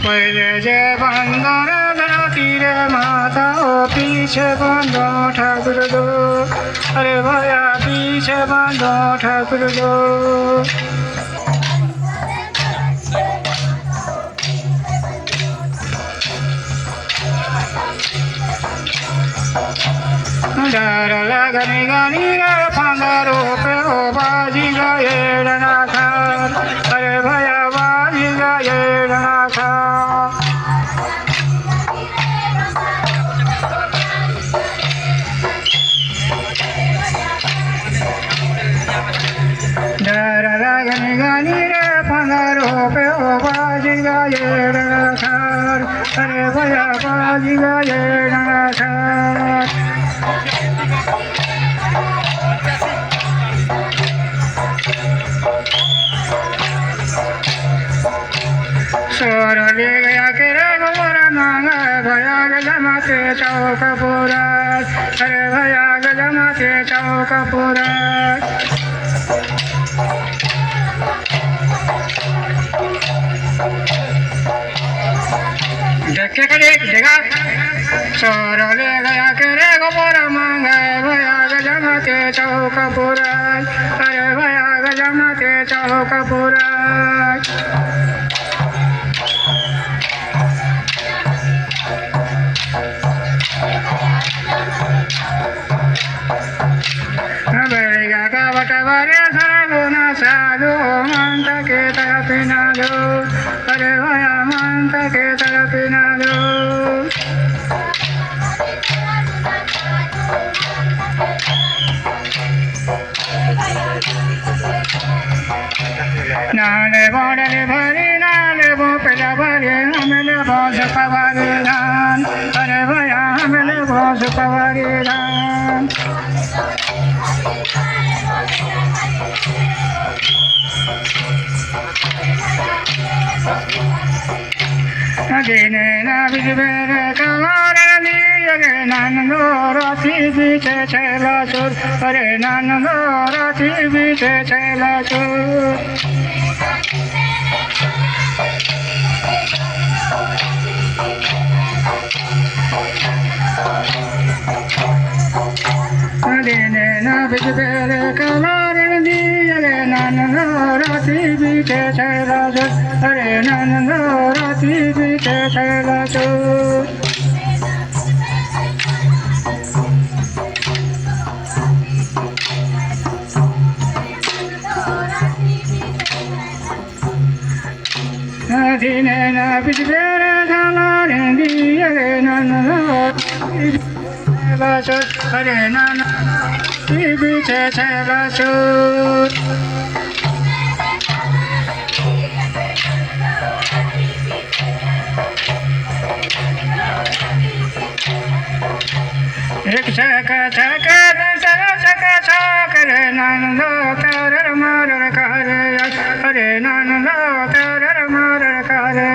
पहले जे बंदर तीर माता पीछे बंदो ठाकुर दो अरे भैया पीछे बंदो ठाकुर दो डर लगने गानी रे पंदरो पे ओ बाजी गए रनाखार अरे भैया बाजी गए रनाखार डर लगने गानी रे पंदरो पे ओ बाजी गए रनाखार अरे भैया बाजी गए रनाखार सोर ले गया के रे गोरा मांगा भया गजमाते चौक पूरा अरे भया गजमाते चौक पूरा देखे के देगा सोर ले गया के रे गोरा मांगा भया गजमाते चौक पूरा अरे भया गजमाते चौक पूरा बेगा का बटवारे सरगुना साधु मंत के तरफ ना दो अरे भया मंत के तरफ ना दो नाले बड़े भरी नाले वो पेला भरे हमें बहुत पवारे धान अरे भया हमें बहुत पवारे धान दिने ना बिजबेरे कमारे लिए नंदो राती बीते चला चोर अरे नंदो राती बीते चला चोर दिने ना बिजबेरे कमारे लिए नंदो राती बीते चला चोर अरे नंदो राती बीते चला चोर दिने ना बिजबेरे कमारे लिए नंदो अरे नाना बीते चला चोर एक छका छका दूसरा छका छक रे नंदो तर मार करे अरे नंदो तर मार करे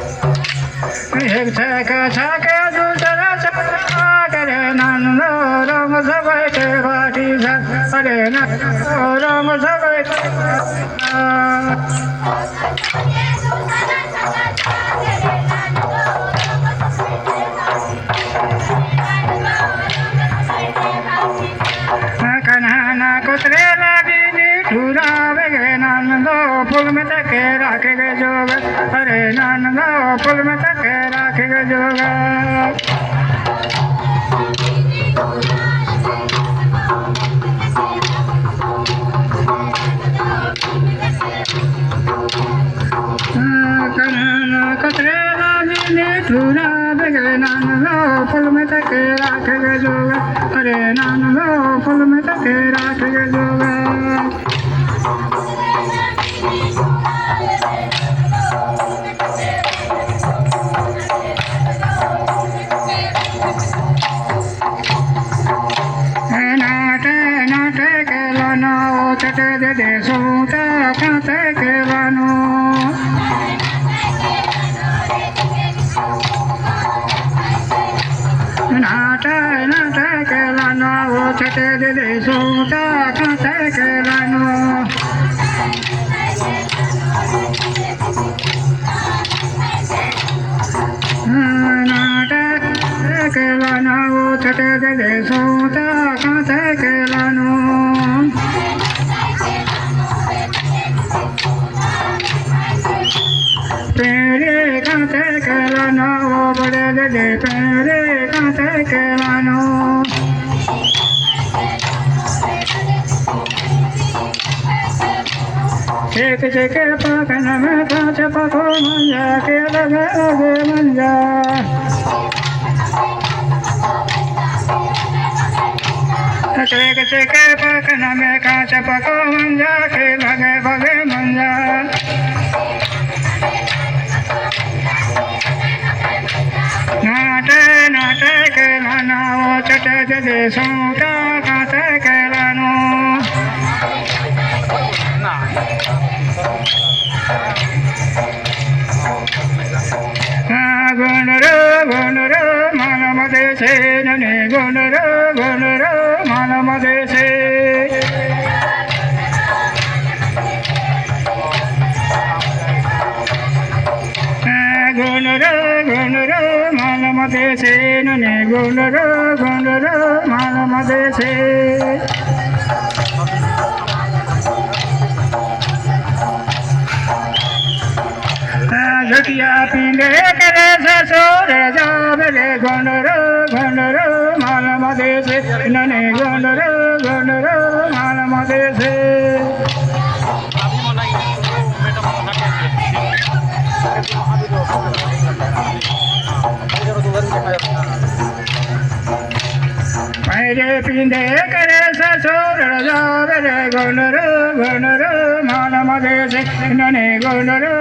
एक छका छका दूसरा छका करे नंदो रंग सब के बाटी अरे नंदो रंग सब कन्हना कुतरे लागी ठूरा गे नंदो फूल में तके राखे गे जोग अरे नंदो फूल में तके राखे गे जोग कन्हना कुतरे लागी ठूरा गे नंदो फूल में तके राखे गे जोग अरे नंदो फूल में तके राखे गे जोग चटे दे दे सूता कांते के बानो नाटे नाटे के छटे दिले सोता काते केलानो नाटक केलानो छटे दिले सोता काते केलानो पेरे काते केलानो बड़े दिले पेरे काते केलानो एक के पकन में कांच पको मंजा के लगे लगे मंजा एक के पकन में कांच पको मंजा के लगे लगे मंजा नाटे नाटे के लाना वो चटे दे सोटा काते के लानो गुणर मानमदे से नने गुणर मानमदे से गुणर मानमदे से नने गुणर मानमदे से झुटिया पीले करे ससुर जाबले गुणर माल मदे से नने गुणर माल मदे से पैरे पीले करे ससुर जाबले गुणर माल मदे से नने गुणर